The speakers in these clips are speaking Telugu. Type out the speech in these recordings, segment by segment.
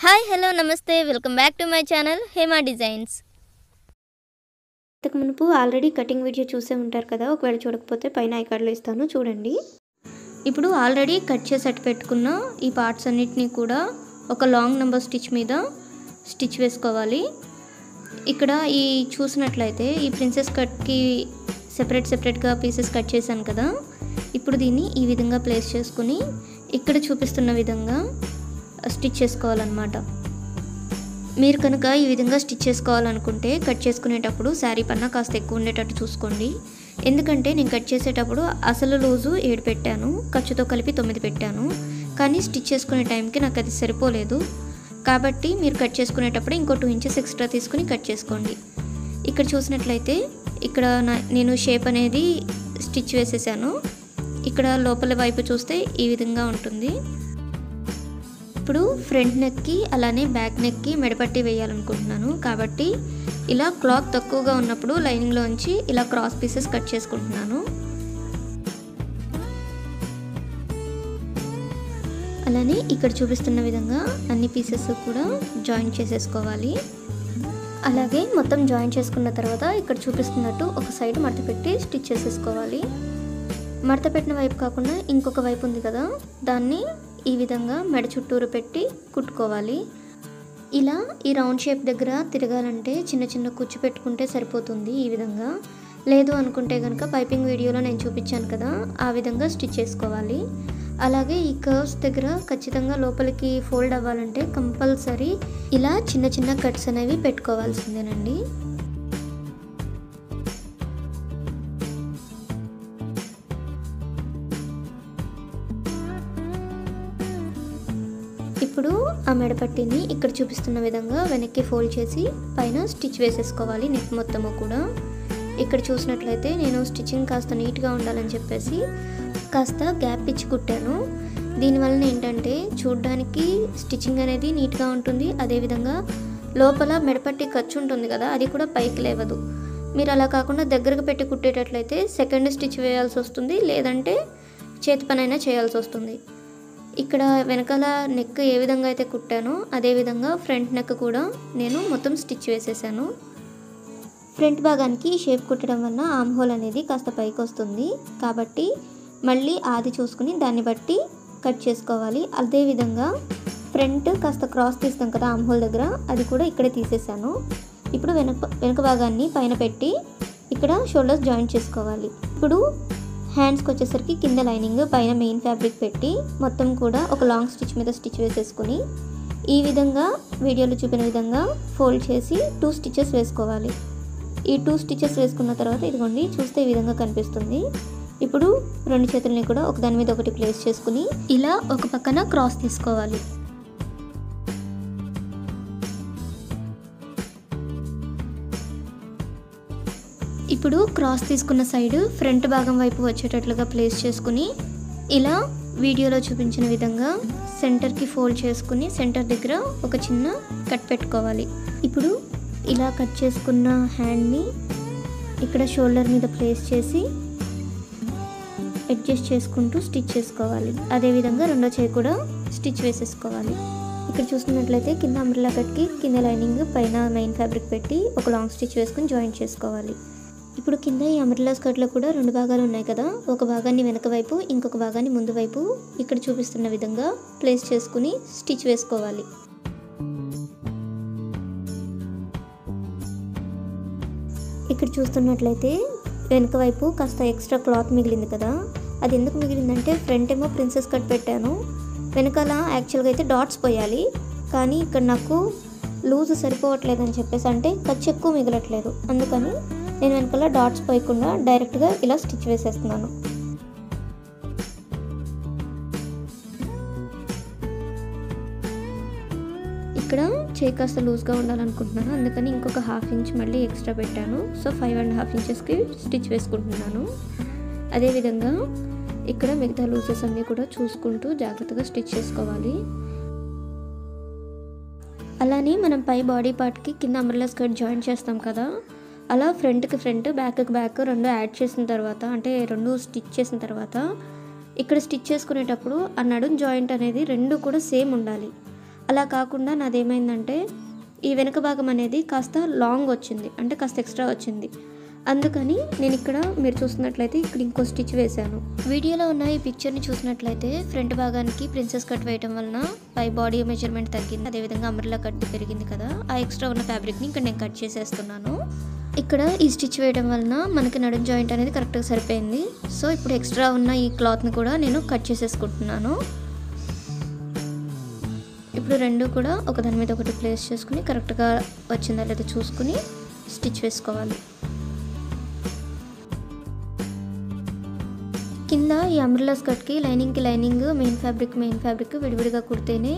హాయ్ హలో నమస్తే welcome back to my channel Hema designs. ఇంతకు మునుపు ఆల్రెడీ కటింగ్ వీడియో చూసే ఉంటారు కదా, ఒకవేళ చూడకపోతే పైన ఐకార్డ్లో ఇస్తాను చూడండి. ఇప్పుడు ఆల్రెడీ కట్ చేసి పెట్టుకున్న ఈ పార్ట్స్ అన్నిటినీ కూడా ఒక లాంగ్ నెంబర్ స్టిచ్ మీద స్టిచ్ వేసుకోవాలి. ఇక్కడ ఈ చూసినట్లయితే ఈ ప్రిన్సెస్ కట్కి సెపరేట్గా పీసెస్ కట్ చేశాను కదా, ఇప్పుడు దీన్ని ఈ విధంగా ప్లేస్ చేసుకుని ఇక్కడ చూపిస్తున్న విధంగా స్టిచ్ చేసుకోవాలన్నమాట. మీరు కనుక ఈ విధంగా స్టిచ్ చేసుకోవాలనుకుంటే కట్ చేసుకునేటప్పుడు శారీ పన్నా కాస్త ఎక్కువ ఉండేటట్టు చూసుకోండి. ఎందుకంటే నేను కట్ చేసేటప్పుడు అసలు లూజు 7 పెట్టాను, ఖర్చుతో కలిపి 9 పెట్టాను. కానీ స్టిచ్ చేసుకునే టైంకి నాకు అది సరిపోలేదు. కాబట్టి మీరు కట్ చేసుకునేటప్పుడు ఇంకో 2 ఇంచెస్ ఎక్స్ట్రా తీసుకుని కట్ చేసుకోండి. ఇక్కడ చూసినట్లయితే ఇక్కడ నేను షేప్ అనేది స్టిచ్ వేసేసాను. ఇక్కడ లోపల వైపు చూస్తే ఈ విధంగా ఉంటుంది. ఇప్పుడు ఫ్రంట్ నెక్కి అలానే బ్యాక్ నెక్కి మెడపట్టి వేయాలనుకుంటున్నాను. కాబట్టి ఇలా క్లాత్ తక్కువగా ఉన్నప్పుడు లైనింగ్లోంచి ఇలా క్రాస్ పీసెస్ కట్ చేసుకుంటున్నాను. అలానే ఇక్కడ చూపిస్తున్న విధంగా అన్ని పీసెస్ కూడా జాయిన్ చేసేసుకోవాలి. అలాగే మొత్తం జాయిన్ చేసుకున్న తర్వాత ఇక్కడ చూపిస్తున్నట్టు ఒక సైడ్ మడత పెట్టి స్టిచ్ చేసేసుకోవాలి. మడత పెట్టిన వైపు కాకుండా ఇంకొక వైపు ఉంది కదా, దాన్ని ఈ విధంగా మెడ చుట్టూరు పెట్టి కుట్టుకోవాలి. ఇలా ఈ రౌండ్ షేప్ దగ్గర తిరగాలంటే చిన్న చిన్న కుచ్చు పెట్టుకుంటే సరిపోతుంది. ఈ విధంగా లేదు అనుకుంటే కనుక పైపింగ్ వీడియోలో నేను చూపించాను కదా, ఆ విధంగా స్టిచ్ చేసుకోవాలి. అలాగే ఈ కర్వ్స్ దగ్గర ఖచ్చితంగా లోపలికి ఫోల్డ్ అవ్వాలంటే కంపల్సరీ ఇలా చిన్న చిన్న కట్స్ అనేవి పెట్టుకోవాల్సిందేనండి. ఇప్పుడు ఆ మెడపట్టిని ఇక్కడ చూపిస్తున్న విధంగా వెనక్కి ఫోల్డ్ చేసి పైన స్టిచ్ వేసేసుకోవాలి. నెక్ మొత్తము కూడా ఇక్కడ చూసినట్లయితే నేను స్టిచ్చింగ్ కాస్త నీట్గా ఉండాలని చెప్పేసి కాస్త గ్యాప్ ఇచ్చి కుట్టాను. దీనివల్ల ఏంటంటే చూడడానికి స్టిచ్చింగ్ అనేది నీట్గా ఉంటుంది. అదేవిధంగా లోపల మెడపట్టి ఖర్చు ఉంటుంది కదా, అది కూడా పైకి లేవదు. మీరు అలా కాకుండా దగ్గరకు పెట్టి కుట్టేటట్లయితే సెకండ్ స్టిచ్ వేయాల్సి వస్తుంది, లేదంటే చేతి పనైనా చేయాల్సి వస్తుంది. ఇక్కడ వెనకాల నెక్ ఏ విధంగా అయితే కుట్టానో అదేవిధంగా ఫ్రంట్ నెక్ కూడా నేను మొత్తం స్టిచ్ వేసేసాను. ఫ్రంట్ భాగానికి షేప్ కుట్టడం వల్ల ఆమ్ హోల్ అనేది కాస్త పైకి వస్తుంది. కాబట్టి మళ్ళీ ఆది చూసుకుని దాన్ని బట్టి కట్ చేసుకోవాలి. అదేవిధంగా ఫ్రంట్ కాస్త క్రాస్ తీస్తాం కదా ఆమ్ హోల్ దగ్గర, అది కూడా ఇక్కడే తీసేసాను. ఇప్పుడు వెనక భాగాన్ని పైన పెట్టి ఇక్కడ షోల్డర్స్ జాయింట్ చేసుకోవాలి. ఇప్పుడు హ్యాండ్స్కి వచ్చేసరికి కింద లైనింగ్ పైన మెయిన్ ఫ్యాబ్రిక్ పెట్టి మొత్తం కూడా ఒక లాంగ్ స్టిచ్ మీద స్టిచ్ వేసేసుకుని ఈ విధంగా వీడియోలో చూపిన విధంగా ఫోల్డ్ చేసి 2 స్టిచెస్ వేసుకోవాలి. ఈ 2 స్టిచెస్ వేసుకున్న తర్వాత ఇదిగోండి చూస్తే ఈ విధంగా కనిపిస్తుంది. ఇప్పుడు 2 చేతుల్ని కూడా ఒకదాని మీద ఒకటి ప్లేస్ చేసుకుని ఇలా ఒక పక్కన క్రాస్ తీసుకోవాలి. ఇప్పుడు క్రాస్ తీసుకున్న సైడ్ ఫ్రంట్ భాగం వైపు వచ్చేటట్లుగా ప్లేస్ చేసుకుని ఇలా వీడియోలో చూపించిన విధంగా సెంటర్కి ఫోల్డ్ చేసుకుని సెంటర్ దగ్గర ఒక చిన్న కట్ పెట్టుకోవాలి. ఇప్పుడు ఇలా కట్ చేసుకున్న హ్యాండ్ని ఇక్కడ షోల్డర్ మీద ప్లేస్ చేసి అడ్జస్ట్ చేసుకుంటూ స్టిచ్ చేసుకోవాలి. అదేవిధంగా రెండో చేయి కూడా స్టిచ్ వేసేసుకోవాలి. ఇక్కడ చూస్తున్నట్లయితే కింద అంబ్రెల్లా కట్కి కింద లైనింగ్ పైన మెయిన్ ఫ్యాబ్రిక్ పెట్టి ఒక లాంగ్ స్టిచ్ వేసుకుని జాయింట్ చేసుకోవాలి. ఇప్పుడు కింద ఈ అంబ్రెల్లా స్కర్ట్లో కూడా 2 భాగాలు ఉన్నాయి కదా, ఒక భాగాన్ని వెనక వైపు ఇంకొక భాగాన్ని ముందు వైపు ఇక్కడ చూపిస్తున్న విధంగా ప్లేస్ చేసుకుని స్టిచ్ వేసుకోవాలి. ఇక్కడ చూస్తున్నట్లయితే వెనక వైపు కాస్త ఎక్స్ట్రా క్లాత్ మిగిలింది కదా, అది ఎందుకు మిగిలిందంటే ఫ్రంట్ ఏమో ప్రిన్సెస్ కట్ పెట్టాను, వెనకాల యాక్చువల్గా అయితే డాట్స్ పోయాలి. కానీ ఇక్కడ నాకు లూజ్ సరిపోవట్లేదని చెప్పేసి అంటే ఖర్చు ఎక్కువ మిగలట్లేదు, అందుకని నేను వెనకాల డాట్స్ పోయకుండా డైరెక్ట్గా ఇలా స్టిచ్ వేసేస్తున్నాను. ఇక్కడ చేయి కాస్త లూజ్గా ఉండాలనుకుంటున్నాను, అందుకని ఇంకొక 1/2 ఇంచ్ మళ్ళీ ఎక్స్ట్రా పెట్టాను. సో 5.5 ఇంచెస్కి స్టిచ్ వేసుకుంటున్నాను. అదేవిధంగా ఇక్కడ మిగతా లూజెస్ అన్నీ కూడా చూసుకుంటూ జాగ్రత్తగా స్టిచ్ చేసుకోవాలి. అలానే మనం పై బాడీ పార్ట్కి కింద అంబ్రెల్లా స్కర్ట్ జాయిన్ చేస్తాం కదా, అలా ఫ్రంట్కి ఫ్రంట్ బ్యాక్కి బ్యాక్ 2 యాడ్ చేసిన తర్వాత అంటే 2 స్టిచ్ చేసిన తర్వాత ఇక్కడ స్టిచ్ చేసుకునేటప్పుడు ఆ నడుం జాయింట్ అనేది 2 కూడా సేమ్ ఉండాలి. అలా కాకుండా నాదేమైందంటే ఈ వెనక భాగం అనేది కాస్త లాంగ్ వచ్చింది, అంటే కాస్త ఎక్స్ట్రా వచ్చింది. అందుకని నేను ఇక్కడ మీరు చూస్తున్నట్లయితే ఇక్కడ ఇంకో స్టిచ్ వేశాను. వీడియోలో ఉన్న ఈ పిక్చర్ని చూసినట్లయితే ఫ్రంట్ భాగానికి ప్రిన్సెస్ కట్ వేయడం వలన పై బాడీ మెజర్మెంట్ తగ్గింది, అదేవిధంగా అంబ్రెల్లా కట్ పెరిగింది కదా. ఆ ఎక్స్ట్రా ఉన్న ఫ్యాబ్రిక్ని ఇక్కడ నేను కట్ చేసేస్తున్నాను. ఇక్కడ ఈ స్టిచ్ వేయడం వలన మనకి నడుం జాయింట్ అనేది కరెక్ట్గా సరిపోయింది. సో ఇప్పుడు ఎక్స్ట్రా ఉన్న ఈ క్లాత్ని కూడా నేను కట్ చేసేసుకుంటున్నాను. ఇప్పుడు రెండు కూడా ఒకదాని మీద ఒకటి ప్లేస్ చేసుకుని కరెక్ట్గా వచ్చిందా లేదా చూసుకుని స్టిచ్ వేసుకోవాలి. కింద ఈ అంబ్రెల్లా స్కర్ట్కి లైనింగ్కి లైనింగ్, మెయిన్ ఫ్యాబ్రిక్ విడివిడిగా కుడితేనే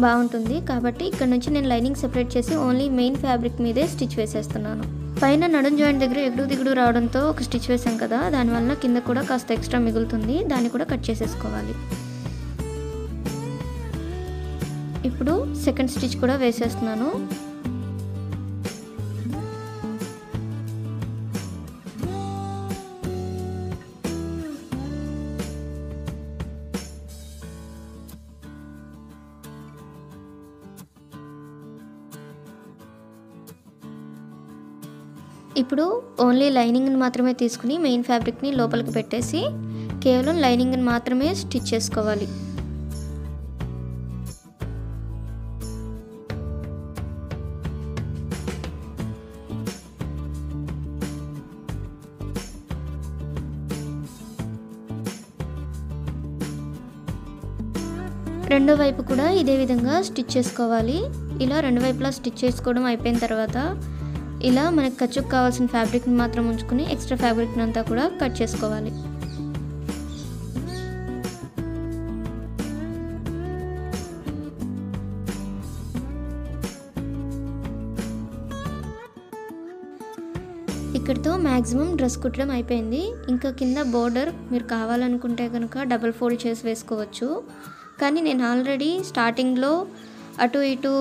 బాగుంటుంది. కాబట్టి ఇక్కడ నుంచి నేను లైనింగ్ సెపరేట్ చేసి ఓన్లీ మెయిన్ ఫ్యాబ్రిక్ మీదే స్టిచ్ వేసేస్తున్నాను. పైన నడుం జాయింట్ దగ్గర ఎగుడు దిగుడు రావడంతో ఒక స్టిచ్ వేసాం కదా, దానివల్ల కింద కూడా కాస్త ఎక్స్ట్రా మిగులుతుంది, దాన్ని కూడా కట్ చేసేసుకోవాలి. ఇప్పుడు సెకండ్ స్టిచ్ కూడా వేసేస్తున్నాను. ఇప్పుడు ఓన్లీ లైనింగ్ని మాత్రమే తీసుకుని మెయిన్ ఫ్యాబ్రిక్ని లోపలికి పెట్టేసి కేవలం లైనింగ్ని మాత్రమే స్టిచ్ చేసుకోవాలి. రెండో వైపు కూడా ఇదే విధంగా స్టిచ్ చేసుకోవాలి. ఇలా రెండు వైపులా స్టిచ్ చేసుకోవడం అయిపోయిన తర్వాత ఇలా మనకు ఖర్చుకు కావాల్సిన ఫ్యాబ్రిక్ని మాత్రం ఉంచుకుని ఎక్స్ట్రా ఫ్యాబ్రిక్ని అంతా కూడా కట్ చేసుకోవాలి. ఇక్కడితో మ్యాక్సిమం డ్రెస్ కుట్టడం అయిపోయింది. ఇంకా కింద బోర్డర్ మీరు కావాలనుకుంటే కనుక డబుల్ ఫోల్డ్ చేసి వేసుకోవచ్చు. కానీ నేను ఆల్రెడీ స్టార్టింగ్లో అటు ఇటు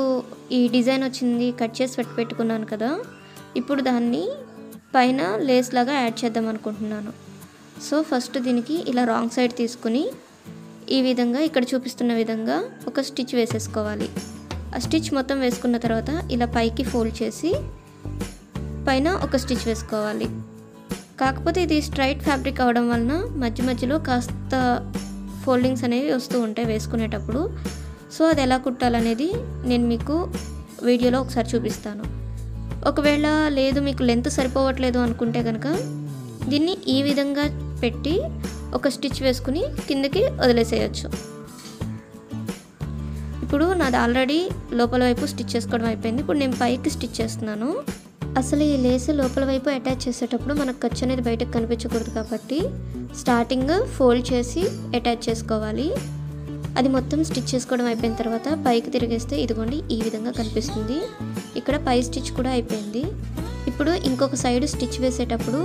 ఈ డిజైన్ వచ్చింది కట్ చేసి పెట్టుకున్నాను కదా, ఇప్పుడు దాన్ని పైన లేస్ లాగా యాడ్ చేద్దాం అనుకుంటున్నాను. సో ఫస్ట్ దీనికి ఇలా రాంగ్ సైడ్ తీసుకుని ఈ విధంగా ఇక్కడ చూపిస్తున్న విధంగా ఒక స్టిచ్ వేసేసుకోవాలి. ఆ స్టిచ్ మొత్తం వేసుకున్న తర్వాత ఇలా పైకి ఫోల్డ్ చేసి పైన ఒక స్టిచ్ వేసుకోవాలి. కాకపోతే ఇది స్ట్రైట్ ఫ్యాబ్రిక్ అవడం వలన మధ్య మధ్యలో కాస్త ఫోల్డింగ్స్ అనేవి వస్తూ ఉంటాయి వేసుకునేటప్పుడు. సో అది ఎలా కుట్టాలనేది నేను మీకు వీడియోలో ఒకసారి చూపిస్తాను. ఒకవేళ లేదు మీకు లెంత్ సరిపోవట్లేదు అనుకుంటే కనుక దీన్ని ఈ విధంగా పెట్టి ఒక స్టిచ్ వేసుకుని కిందకి వదిలేసేయచ్చు. ఇప్పుడు నాది ఆల్రెడీ లోపల వైపు స్టిచ్ చేసుకోవడం అయిపోయింది. ఇప్పుడు నేను పైకి స్టిచ్ చేస్తున్నాను. అసలు ఈ లేస్ లోపల వైపు అటాచ్ చేసేటప్పుడు మనకు ఖర్చు అనేది బయటకు కనిపించకూడదు కాబట్టి స్టార్టింగ్ ఫోల్డ్ చేసి అటాచ్ చేసుకోవాలి. అది మొత్తం స్టిచ్ చేసుకోవడం అయిపోయిన తర్వాత పైకి తిరిగేస్తే ఇదిగోండి ఈ విధంగా కనిపిస్తుంది. ఇక్కడ పై స్టిచ్ కూడా అయిపోయింది. ఇప్పుడు ఇంకొక సైడ్ స్టిచ్ వేసేటప్పుడు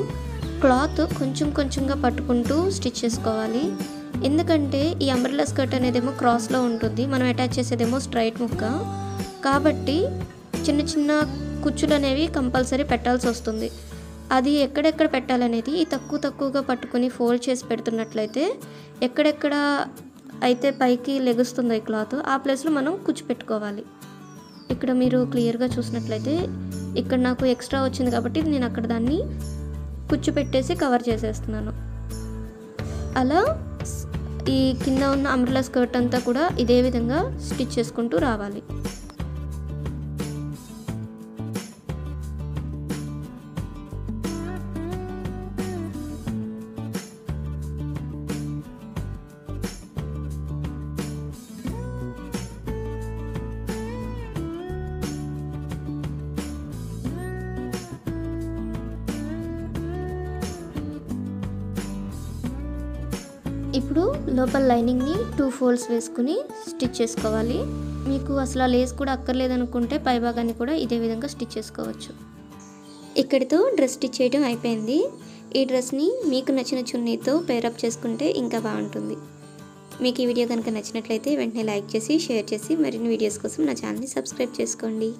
క్లాత్ కొంచెం కొంచెంగా పట్టుకుంటూ స్టిచ్ చేసుకోవాలి. ఎందుకంటే ఈ అంబ్రెల్లా స్కర్ట్ అనేదేమో క్రాస్లో ఉంటుంది, మనం అటాచ్ చేసేదేమో స్ట్రైట్ ముక్క కాబట్టి చిన్న చిన్న కుచ్చులు అనేవి కంపల్సరీ పెట్టాల్సి వస్తుంది. అది ఎక్కడెక్కడ పెట్టాలనేది తక్కువగా పట్టుకుని ఫోల్డ్ చేసి పెడుతున్నట్లయితే ఎక్కడెక్కడ అయితే పైకి లెగుస్తుందో ఈ క్లాత్ ఆ ప్లేస్లో మనం కుచ్చు పెట్టుకోవాలి. ఇక్కడ మీరు క్లియర్గా చూసినట్లయితే ఇక్కడ నాకు ఎక్స్ట్రా వచ్చింది కాబట్టి నేను అక్కడ దాన్ని కుచ్చు పెట్టేసి కవర్ చేసేస్తున్నాను. అలా ఈ కింద ఉన్న అంబ్రెల్లా స్కర్ట్ అంతా కూడా ఇదే విధంగా స్టిచ్ చేసుకుంటూ రావాలి. ఇప్పుడు లోపల లైనింగ్ని 2 ఫోల్డ్స్ వేసుకుని స్టిచ్ చేసుకోవాలి. మీకు అసలు ఆ లేస్ కూడా అక్కర్లేదనుకుంటే పై భాగాన్ని కూడా ఇదే విధంగా స్టిచ్ చేసుకోవచ్చు. ఇక్కడితో డ్రెస్ స్టిచ్ చేయడం అయిపోయింది. ఈ డ్రెస్ని మీకు నచ్చిన చున్నీతో పేరప్ చేసుకుంటే ఇంకా బాగుంటుంది. మీకు ఈ వీడియో కనుక నచ్చినట్లయితే వెంటనే లైక్ చేసి షేర్ చేసి మరిన్ని వీడియోస్ కోసం నా ఛానల్ని సబ్స్క్రైబ్ చేసుకోండి.